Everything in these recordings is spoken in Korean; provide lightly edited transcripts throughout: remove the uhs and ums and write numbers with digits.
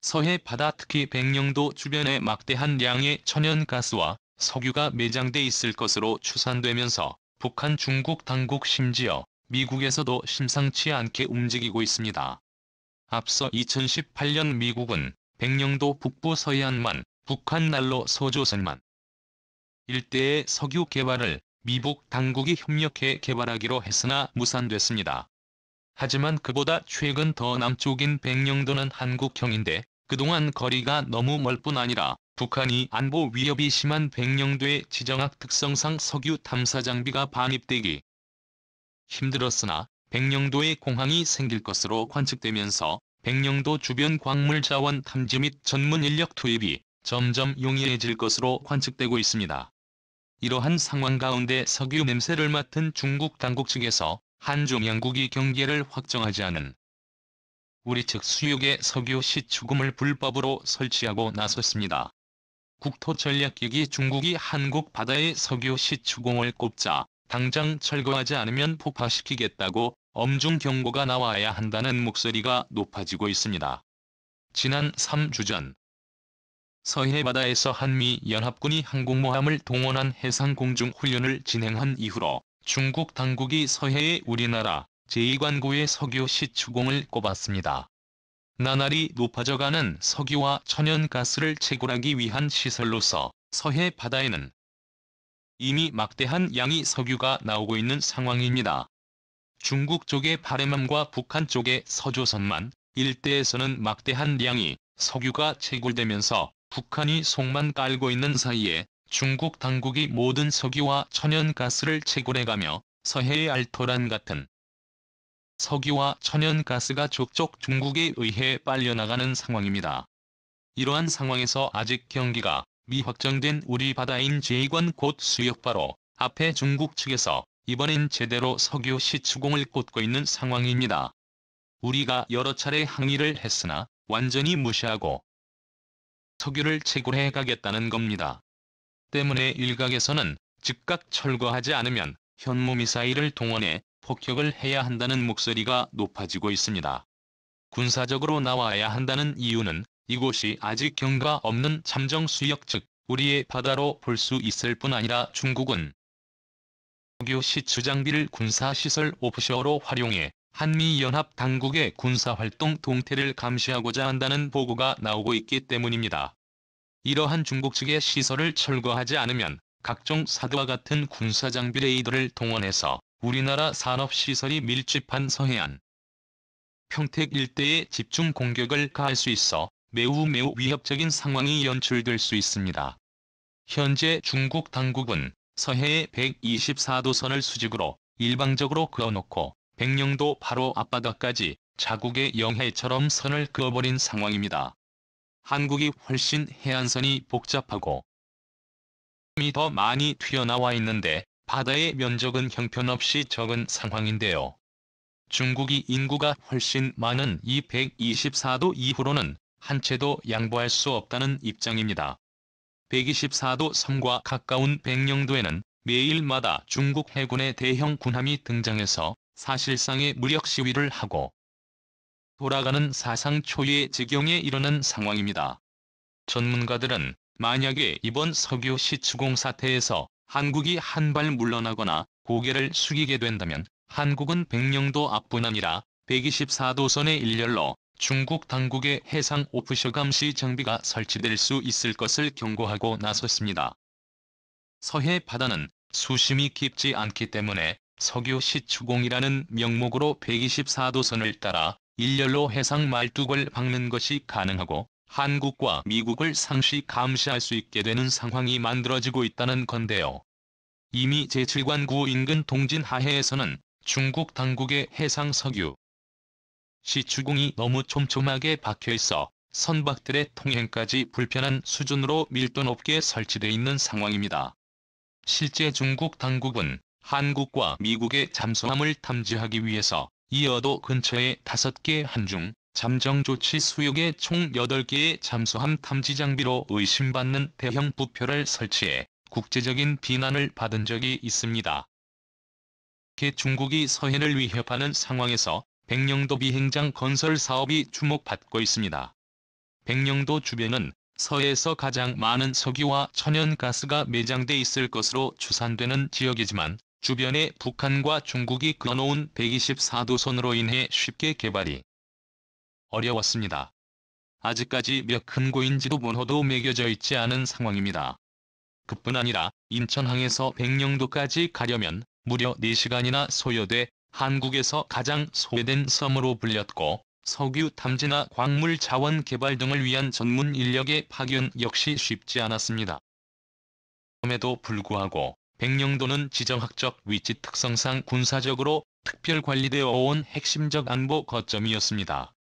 서해 바다 특히 백령도 주변에 막대한 양의 천연가스와 석유가 매장돼 있을 것으로 추산되면서 북한 중국 당국 심지어 미국에서도 심상치 않게 움직이고 있습니다. 앞서 2018년 미국은 백령도 북부 서해안만, 북한 난로 소조선만 일대의 석유 개발을 미국 당국이 협력해 개발하기로 했으나 무산됐습니다. 하지만 그보다 최근 더 남쪽인 백령도는 한국형인데 그동안 거리가 너무 멀 뿐 아니라 북한이 안보 위협이 심한 백령도의 지정학 특성상 석유 탐사 장비가 반입되기 힘들었으나 백령도에 공항이 생길 것으로 관측되면서 백령도 주변 광물 자원 탐지 및 전문 인력 투입이 점점 용이해질 것으로 관측되고 있습니다. 이러한 상황 가운데 석유 냄새를 맡은 중국 당국 측에서 한중 양국이 경계를 확정하지 않은 우리 측 수역에 석유 시추금을 불법으로 설치하고 나섰습니다. 국토전략기기 중국이 한국 바다에 석유 시추공을 꼽자 당장 철거하지 않으면 폭파시키겠다고 엄중 경고가 나와야 한다는 목소리가 높아지고 있습니다. 지난 3주 전 서해 바다에서 한미연합군이 항공모함을 동원한 해상공중훈련을 진행한 이후로 중국 당국이 서해에 우리나라 제2관구의 석유 시추공을 꼽았습니다. 나날이 높아져가는 석유와 천연가스를 채굴하기 위한 시설로서 서해 바다에는 이미 막대한 양의 석유가 나오고 있는 상황입니다. 중국 쪽의 바레맘과 북한 쪽의 서조선만 일대에서는 막대한 양의 석유가 채굴되면서 북한이 속만 깔고 있는 사이에 중국 당국이 모든 석유와 천연가스를 채굴해가며 서해의 알토란 같은 석유와 천연가스가 족족 중국에 의해 빨려나가는 상황입니다. 이러한 상황에서 아직 경기가 미확정된 우리 바다인 제2관 곧 수역 바로 앞에 중국 측에서 이번엔 제대로 석유 시추공을 꽂고 있는 상황입니다. 우리가 여러 차례 항의를 했으나 완전히 무시하고 석유를 채굴해 가겠다는 겁니다. 때문에 일각에서는 즉각 철거하지 않으면 현무미사일을 동원해 폭격을 해야 한다는 목소리가 높아지고 있습니다. 군사적으로 나와야 한다는 이유는 이곳이 아직 경과 없는 잠정 수역 즉 우리의 바다로 볼 수 있을 뿐 아니라 중국은 석유 시추 장비를 군사시설 오프쇼어로 활용해 한미연합 당국의 군사활동 동태를 감시하고자 한다는 보고가 나오고 있기 때문입니다. 이러한 중국 측의 시설을 철거하지 않으면 각종 사드와 같은 군사장비 레이더를 동원해서 우리나라 산업시설이 밀집한 서해안, 평택 일대에 집중 공격을 가할 수 있어 매우 위협적인 상황이 연출될 수 있습니다. 현재 중국 당국은 서해에 124도선을 수직으로 일방적으로 그어놓고 백령도 바로 앞바다까지 자국의 영해처럼 선을 그어버린 상황입니다. 한국이 훨씬 해안선이 복잡하고 더 많이 튀어나와 있는데 바다의 면적은 형편없이 적은 상황인데요. 중국이 인구가 훨씬 많은 이 124도 이후로는 한 채도 양보할 수 없다는 입장입니다. 124도 섬과 가까운 백령도에는 매일마다 중국 해군의 대형 군함이 등장해서 사실상의 무력 시위를 하고 돌아가는 사상 초유의 지경에 이르는 상황입니다. 전문가들은 만약에 이번 석유 시추공 사태에서 한국이 한 발 물러나거나 고개를 숙이게 된다면 한국은 백령도 앞뿐 아니라 124도선의 일렬로 중국 당국의 해상 오프쇼 감시 장비가 설치될 수 있을 것을 경고하고 나섰습니다. 서해 바다는 수심이 깊지 않기 때문에 석유 시추공이라는 명목으로 124도선을 따라 일렬로 해상 말뚝을 박는 것이 가능하고 한국과 미국을 상시 감시할 수 있게 되는 상황이 만들어지고 있다는 건데요. 이미 제7관구 인근 동진 하해에서는 중국 당국의 해상 석유 시추공이 너무 촘촘하게 박혀있어 선박들의 통행까지 불편한 수준으로 밀도 높게 설치돼 있는 상황입니다. 실제 중국 당국은 한국과 미국의 잠수함을 탐지하기 위해서 이어도 근처에 5개 한중 잠정 조치 수역에 총 8개의 잠수함 탐지 장비로 의심받는 대형 부표를 설치해 국제적인 비난을 받은 적이 있습니다. 중국이 서해를 위협하는 상황에서 백령도 비행장 건설 사업이 주목받고 있습니다. 백령도 주변은 서해에서 가장 많은 석유와 천연가스가 매장돼 있을 것으로 추산되는 지역이지만 주변에 북한과 중국이 그어놓은 124도선으로 인해 쉽게 개발이 어려웠습니다. 아직까지 몇 흔고인지도 번호도 매겨져 있지 않은 상황입니다. 그뿐 아니라 인천항에서 백령도까지 가려면 무려 4시간이나 소요돼 한국에서 가장 소외된 섬으로 불렸고 석유 탐지나 광물 자원 개발 등을 위한 전문 인력의 파견 역시 쉽지 않았습니다. 그럼에도 불구하고 백령도는 지정학적 위치 특성상 군사적으로 특별 관리되어 온 핵심적 안보 거점이었습니다.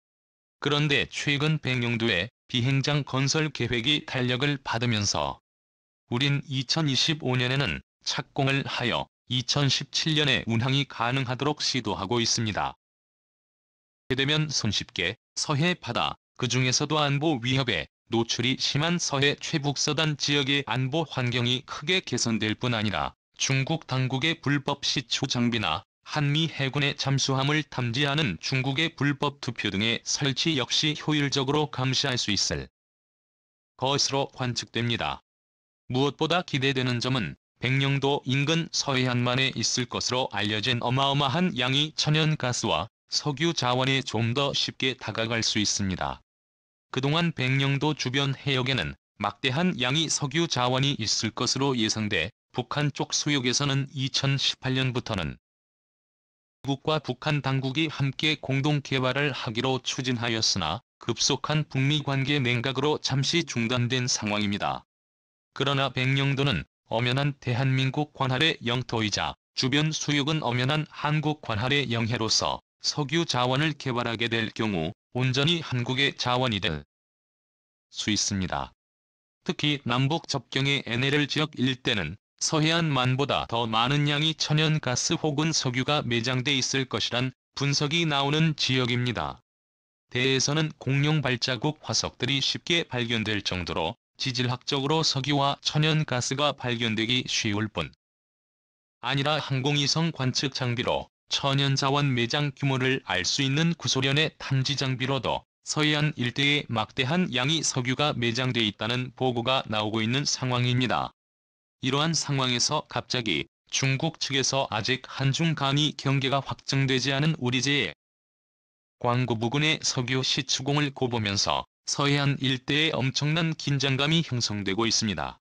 그런데 최근 백령도의 비행장 건설 계획이 탄력을 받으면서 우린 2025년에는 착공을 하여 2017년에 운항이 가능하도록 시도하고 있습니다. 이렇게 되면 손쉽게 서해 바다, 그 중에서도 안보 위협에 노출이 심한 서해 최북서단 지역의 안보 환경이 크게 개선될 뿐 아니라 중국 당국의 불법 시추 장비나 한미 해군의 잠수함을 탐지하는 중국의 불법 투표 등의 설치 역시 효율적으로 감시할 수 있을 것으로 관측됩니다. 무엇보다 기대되는 점은 백령도 인근 서해안만에 있을 것으로 알려진 어마어마한 양의 천연가스와 석유 자원에 좀 더 쉽게 다가갈 수 있습니다. 그동안 백령도 주변 해역에는 막대한 양의 석유 자원이 있을 것으로 예상돼 북한 쪽 수역에서는 2018년부터는 미국과 북한 당국이 함께 공동 개발을 하기로 추진하였으나 급속한 북미 관계 냉각으로 잠시 중단된 상황입니다. 그러나 백령도는 엄연한 대한민국 관할의 영토이자 주변 수역은 엄연한 한국 관할의 영해로서 석유 자원을 개발하게 될 경우 온전히 한국의 자원이 될 수 있습니다. 특히 남북 접경의 NLL 지역 일대는 서해안만보다 더 많은 양의 천연가스 혹은 석유가 매장돼 있을 것이란 분석이 나오는 지역입니다. 대해에서는 공룡 발자국 화석들이 쉽게 발견될 정도로 지질학적으로 석유와 천연가스가 발견되기 쉬울 뿐 아니라 항공위성 관측 장비로 천연자원 매장 규모를 알 수 있는 구소련의 탐지 장비로도 서해안 일대에 막대한 양의 석유가 매장돼 있다는 보고가 나오고 있는 상황입니다. 이러한 상황에서 갑자기 중국 측에서 아직 한중 간의 경계가 확정되지 않은 우리제에 광고 부근의 석유 시추공을 고보면서 서해안 일대에 엄청난 긴장감이 형성되고 있습니다.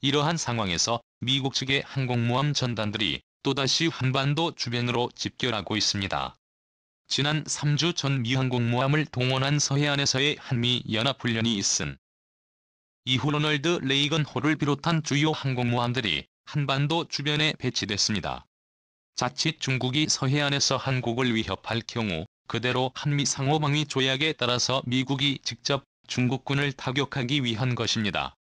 이러한 상황에서 미국 측의 항공모함 전단들이 또다시 한반도 주변으로 집결하고 있습니다. 지난 3주 전 미 항공모함을 동원한 서해안에서의 한미연합훈련이 있은 이후 로널드 레이건 호를 비롯한 주요 항공모함들이 한반도 주변에 배치됐습니다. 자칫 중국이 서해안에서 한국을 위협할 경우 그대로 한미 상호방위 조약에 따라서 미국이 직접 중국군을 타격하기 위한 것입니다.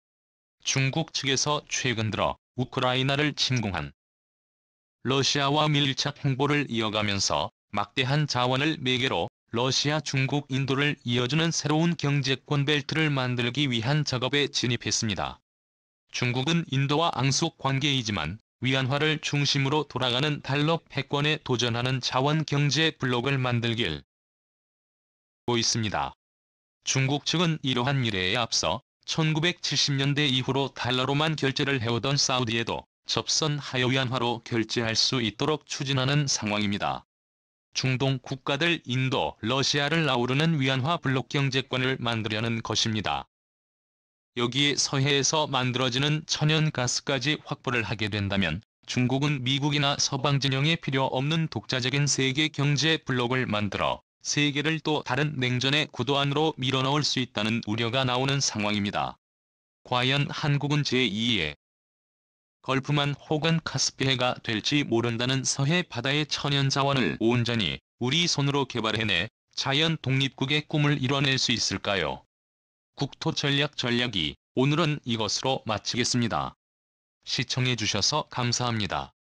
중국 측에서 최근 들어 우크라이나를 침공한 러시아와 밀착 행보를 이어가면서 막대한 자원을 매개로 러시아, 중국, 인도를 이어주는 새로운 경제권 벨트를 만들기 위한 작업에 진입했습니다. 중국은 인도와 앙숙 관계이지만 위안화를 중심으로 돌아가는 달러 패권에 도전하는 자원 경제 블록을 만들길 하고 있습니다. 중국 측은 이러한 미래에 앞서 1970년대 이후로 달러로만 결제를 해오던 사우디에도 접선하여 위안화로 결제할 수 있도록 추진하는 상황입니다. 중동 국가들 인도, 러시아를 아우르는 위안화 블록 경제권을 만들려는 것입니다. 여기에 서해에서 만들어지는 천연가스까지 확보를 하게 된다면 중국은 미국이나 서방 진영에 필요 없는 독자적인 세계 경제 블록을 만들어 세계를 또 다른 냉전의 구도 안으로 밀어넣을 수 있다는 우려가 나오는 상황입니다. 과연 한국은 제2의 걸프만 혹은 카스피해가 될지 모른다는 서해 바다의 천연자원을 온전히 우리 손으로 개발해내 자연 독립국의 꿈을 이뤄낼 수 있을까요? 국토전략 전략이 오늘은 이것으로 마치겠습니다. 시청해주셔서 감사합니다.